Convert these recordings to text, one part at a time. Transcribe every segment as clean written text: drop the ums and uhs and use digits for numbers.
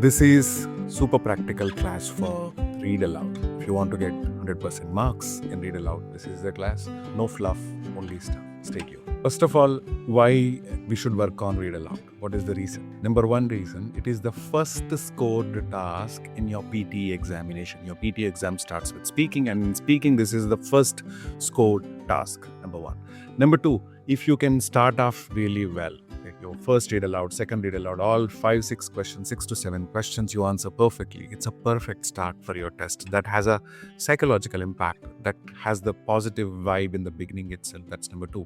This is super practical class for Read Aloud. If you want to get 100% marks in Read Aloud, this is the class. No fluff, only stuff. Stay tuned. First of all, why we should work on Read Aloud? What is the reason? Number one reason, it is the first scored task in your PTE examination. Your PTE exam starts with speaking, and in speaking, this is the first scored task, number one. Number two, if you can start off really well, like your first read aloud, second read aloud, all 5-6 questions, 6 to 7 questions you answer perfectly, it's a perfect start for your test. That has a psychological impact, that has the positive vibe in the beginning itself. That's number two.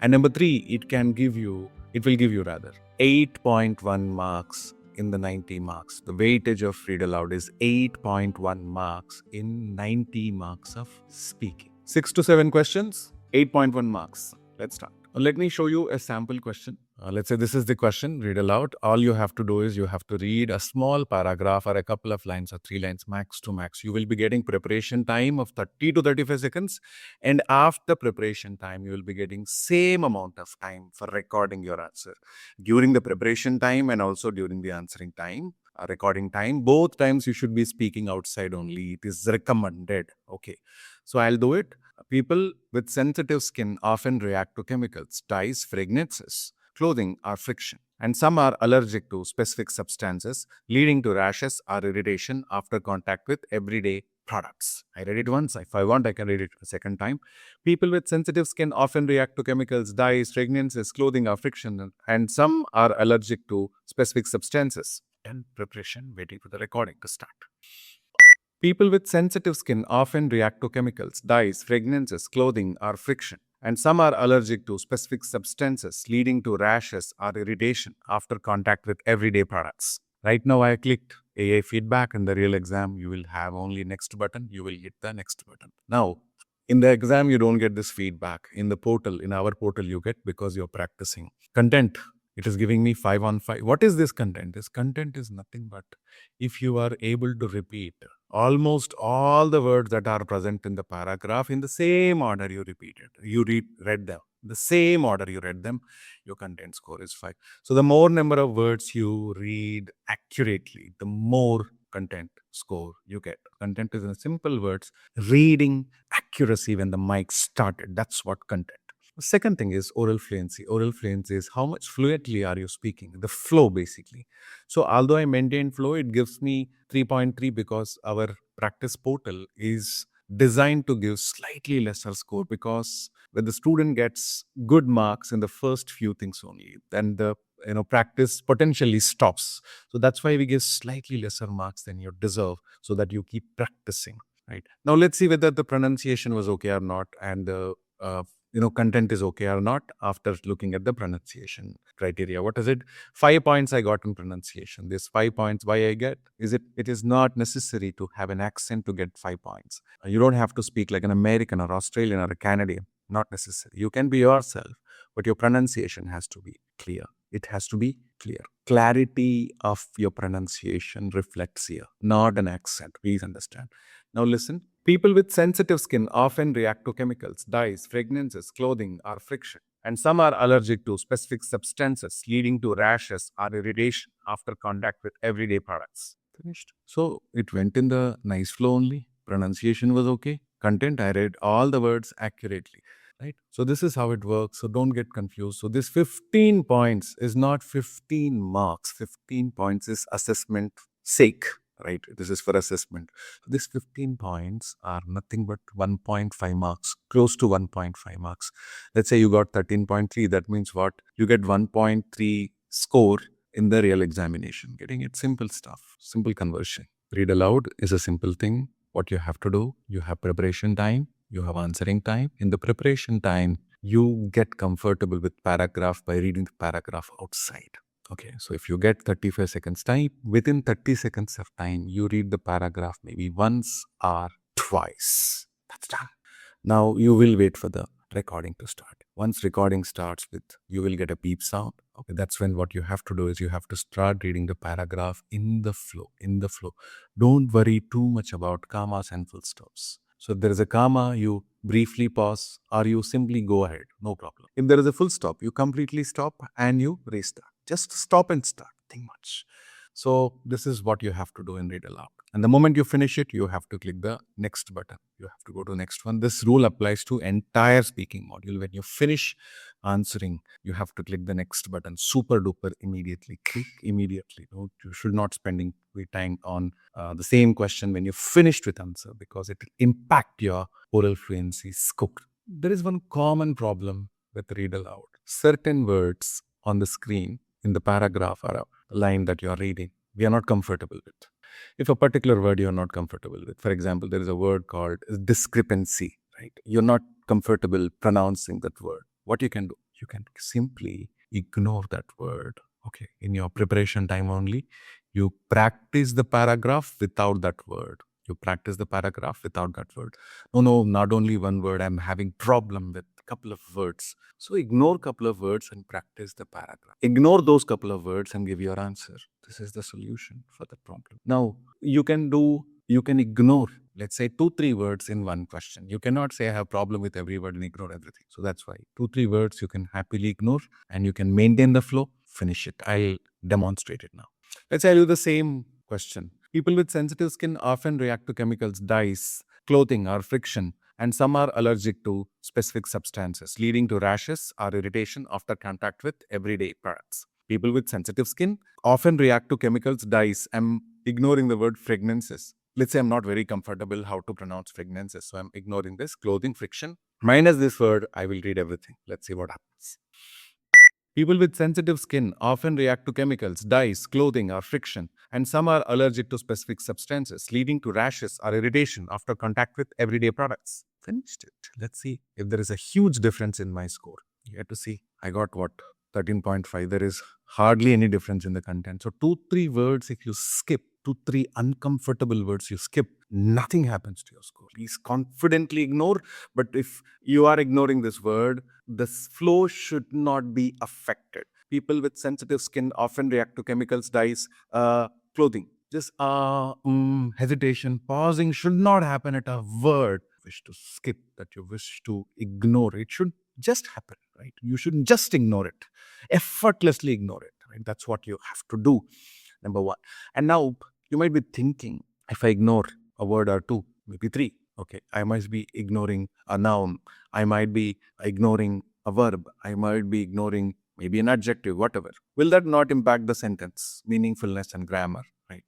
And number three, it will give you 8.1 marks in the 90 marks. The weightage of read aloud is 8.1 marks in 90 marks of speaking. 6 to 7 questions, 8.1 marks. Let's start. Let me show you a sample question. Let's say this is the question, read aloud. All you have to do is you have to read a small paragraph or a couple of lines or 3 lines max to max. You will be getting preparation time of 30 to 35 seconds. And after preparation time, you will be getting same amount of time for recording your answer. During the preparation time and also during the answering time, recording time, both times you should be speaking outside only. It is recommended. Okay. So I'll do it. People with sensitive skin often react to chemicals, dyes, fragrances, clothing, or friction. And some are allergic to specific substances, leading to rashes or irritation after contact with everyday products. I read it once. If I want, I can read it a second time. People with sensitive skin often react to chemicals, dyes, fragrances, clothing, or friction. And some are allergic to specific substances. And preparation, waiting for the recording to start. People with sensitive skin often react to chemicals, dyes, fragrances, clothing, or friction, and some are allergic to specific substances, leading to rashes or irritation after contact with everyday products. Right now, I clicked AA feedback. In the real exam, you will have only next button. You will hit the next button. Now, in the exam, you don't get this feedback. In the portal, in our portal, you get because you're practicing. Content, it is giving me 5 on 5. What is this content? This content is nothing but if you are able to repeat almost all the words that are present in the paragraph in the same order you repeated, read them, the same order you read them, your content score is 5. So the more number of words you read accurately, the more content score you get. Content is in simple words, reading accuracy when the mic started. That's what content. The second thing is oral fluency. Oral fluency is how much fluently are you speaking, the flow basically. So although I maintain flow, it gives me 3.3 because our practice portal is designed to give slightly lesser score, because when the student gets good marks in the first few things only, then the practice potentially stops. So that's why we give slightly lesser marks than you deserve, so that you keep practicing. Right now, let's see whether the pronunciation was okay or not, and the content is okay or not after looking at the pronunciation criteria. What is it? 5 points I got in pronunciation. This 5 points, why I get? It is not necessary to have an accent to get 5 points. You don't have to speak like an American or Australian or a Canadian. Not necessary. You can be yourself, but your pronunciation has to be clear. It has to be clear. Clarity of your pronunciation reflects here, not an accent. Please understand. Now listen. People with sensitive skin often react to chemicals, dyes, fragrances, clothing, or friction, and some are allergic to specific substances, leading to rashes or irritation after contact with everyday products. Finished. So it went in the nice flow only. Pronunciation was okay. Content, I read all the words accurately. Right. So this is how it works. So don't get confused. So this 15 points is not 15 marks. 15 points is assessment sake. Right. This is for assessment. So these 15 points are nothing but 1.5 marks, close to 1.5 marks. Let's say you got 13.3. That means what? You get 1.3 score in the real examination. Getting it? Simple stuff, simple conversion. Read aloud is a simple thing. What you have to do, you have preparation time, you have answering time. In the preparation time, you get comfortable with paragraph by reading the paragraph outside. Okay, so if you get 35 seconds time, within 30 seconds of time, you read the paragraph maybe once or twice. That's done. Now you will wait for the recording to start. Once recording starts with, you will get a beep sound. Okay, that's when what you have to do is you have to start reading the paragraph in the flow, Don't worry too much about commas and full stops. So if there is a comma, you briefly pause or you simply go ahead. No problem. If there is a full stop, you completely stop and you restart. Just stop and start. Nothing much. So this is what you have to do in Read Aloud. And the moment you finish it, you have to click the next button. You have to go to next one. This rule applies to entire speaking module. When you finish answering, you have to click the next button. Super duper immediately. Click immediately. No, you should not spending time on the same question when you finished with answer, because it will impact your oral fluency score. There is one common problem with Read Aloud. Certain words on the screen in the paragraph or a line that you are reading, we are not comfortable with. If a particular word you're not comfortable with, for example, there is a word called discrepancy, right? You're not comfortable pronouncing that word. What you can do, you can simply ignore that word. Okay, in your preparation time only, you practice the paragraph without that word. You practice the paragraph without that word. No, not only one word. I'm having problem with a couple of words. So ignore couple of words and practice the paragraph. Ignore those couple of words and give your answer. This is the solution for the problem. Now, you can ignore, let's say, 2-3 words in one question. You cannot say I have problem with every word and ignore everything. So that's why 2-3 words you can happily ignore and you can maintain the flow, finish it. I'll demonstrate it now. Let's say I do the same question. People with sensitive skin often react to chemicals, dyes, clothing, or friction, and some are allergic to specific substances, leading to rashes or irritation after contact with everyday products. People with sensitive skin often react to chemicals, dyes. I'm ignoring the word fragrances. Let's say I'm not very comfortable how to pronounce fragrances, so I'm ignoring this. Clothing, friction. Minus this word, I will read everything. Let's see what happens. People with sensitive skin often react to chemicals, dyes, clothing, or friction, and some are allergic to specific substances, leading to rashes or irritation after contact with everyday products. Finished it. Let's see if there is a huge difference in my score. You have to see. I got what? 13.5. There is hardly any difference in the content. So 2-3 words, if you skip, 2-3 uncomfortable words you skip, nothing happens to your score. Please confidently ignore. But if you are ignoring this word, the flow should not be affected. People with sensitive skin often react to chemicals, dyes, clothing. Just hesitation, pausing should not happen at a word. Wish to skip, that you wish to ignore. It should just happen, right? You shouldn't just ignore it. Effortlessly ignore it, right? That's what you have to do. Number one. And now you might be thinking, if I ignore a word or two, maybe three, okay, I must be ignoring a noun. I might be ignoring a verb. I might be ignoring maybe an adjective, whatever. Will that not impact the sentence, meaningfulness, and grammar, right?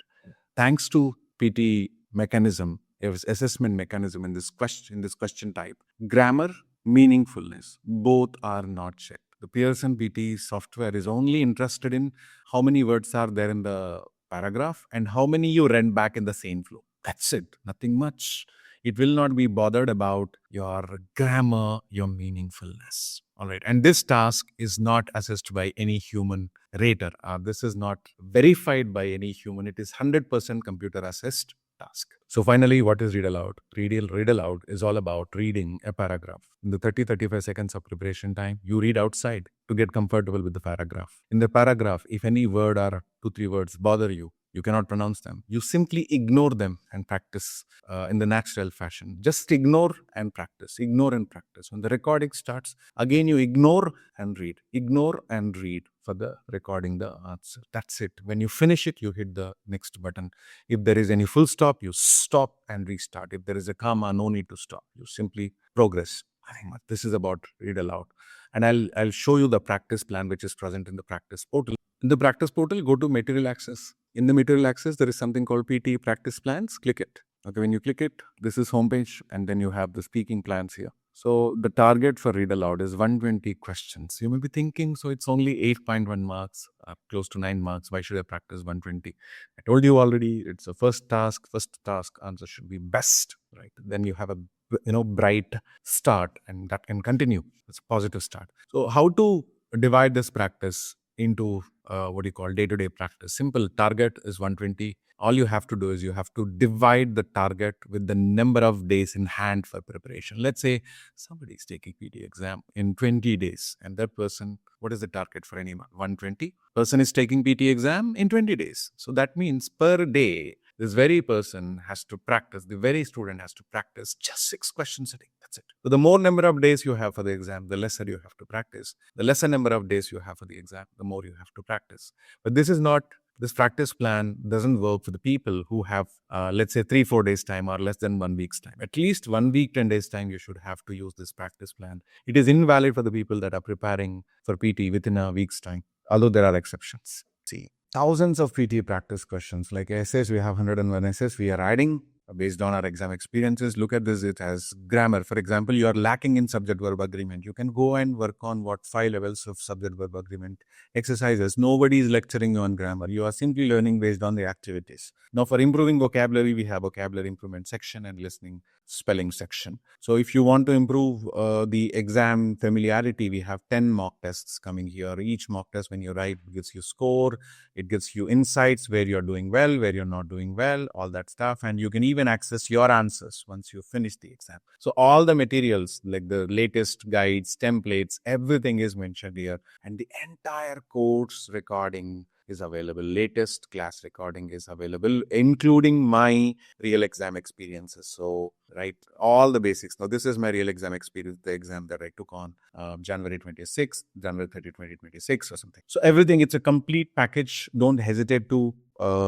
Thanks to PTE mechanism, assessment mechanism in this question type, grammar, meaningfulness, both are not checked. The Pearson PTE software is only interested in how many words are there in the paragraph and how many you run back in the same flow. That's it, nothing much. It will not be bothered about your grammar, your meaningfulness. All right. And this task is not assessed by any human rater. This is not verified by any human. It is 100% computer assessed task. So finally, what is Read Aloud? Read Aloud is all about reading a paragraph. In the 30-35 seconds of preparation time, you read outside to get comfortable with the paragraph. In the paragraph, if any word or 2-3 words bother you, you cannot pronounce them. You simply ignore them and practice in the natural fashion. Just ignore and practice. Ignore and practice. When the recording starts, again you ignore and read. Ignore and read for the recording the answer. That's it. When you finish it, you hit the next button. If there is any full stop, you stop and restart. If there is a comma, no need to stop. You simply progress. This is about Read Aloud. And I'll show you the practice plan which is present in the practice portal. In the practice portal, go to Material Access. In the Material Access, there is something called PTE Practice Plans. Click it. Okay, when you click it, this is homepage, and then you have the speaking plans here. So the target for Read Aloud is 120 questions. You may be thinking, so it's only 8.1 marks, close to 9 marks. Why should I practice 120? I told you already, it's a first task. First task answer should be best, right? Then you have a bright start, and that can continue. It's a positive start. So how to divide this practice into what do you call day-to-day practice? Simple. Target is 120. All you have to do is you have to divide the target with the number of days in hand for preparation. Let's say somebody is taking PT exam in 20 days, and that person, what is the target for anyone? 120. Person is taking PT exam in 20 days. So that means per day, this very person has to practice, the very student has to practice just 6 questions a day. That's it. So the more number of days you have for the exam, the lesser you have to practice. The lesser number of days you have for the exam, the more you have to practice. But this is not This practice plan doesn't work for the people who have, let's say, 3-4 days time or less than 1 week's time. At least 1 week, 10 days time, you should have to use this practice plan. It is invalid for the people that are preparing for PT within a week's time, although there are exceptions. See, thousands of PT practice questions. Like essays, we have 101 essays. We are adding based on our exam experiences. Look at this, it has grammar. For example, you are lacking in subject-verb agreement. You can go and work on 5 levels of subject-verb agreement exercises. Nobody is lecturing you on grammar. You are simply learning based on the activities. Now, for improving vocabulary, we have vocabulary improvement section and listening spelling section. So if you want to improve the exam familiarity, we have 10 mock tests coming here. Each mock test, when you write, gives you score. It gives you insights where you're doing well, where you're not doing well, all that stuff. And you can even access your answers once you finish the exam. So all the materials, like the latest guides, templates, everything is mentioned here. And the entire course recording is available. Latest class recording is available, including my real exam experiences. So, right, all the basics. Now, this is my real exam experience, the exam that I took on January 26th, January 30, 2026 or something. So everything, it's a complete package. Don't hesitate to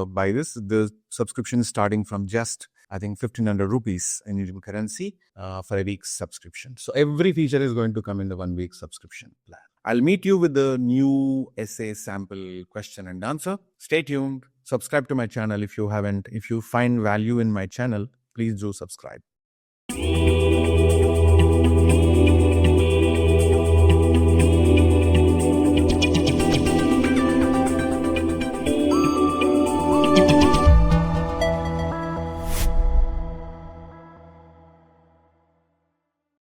buy this. The subscription is starting from just, I think, 1,500 rupees in Indian currency for a week's subscription. So every feature is going to come in the 1 week subscription plan. I'll meet you with the new essay sample question and answer. Stay tuned. Subscribe to my channel if you haven't. If you find value in my channel, please do subscribe.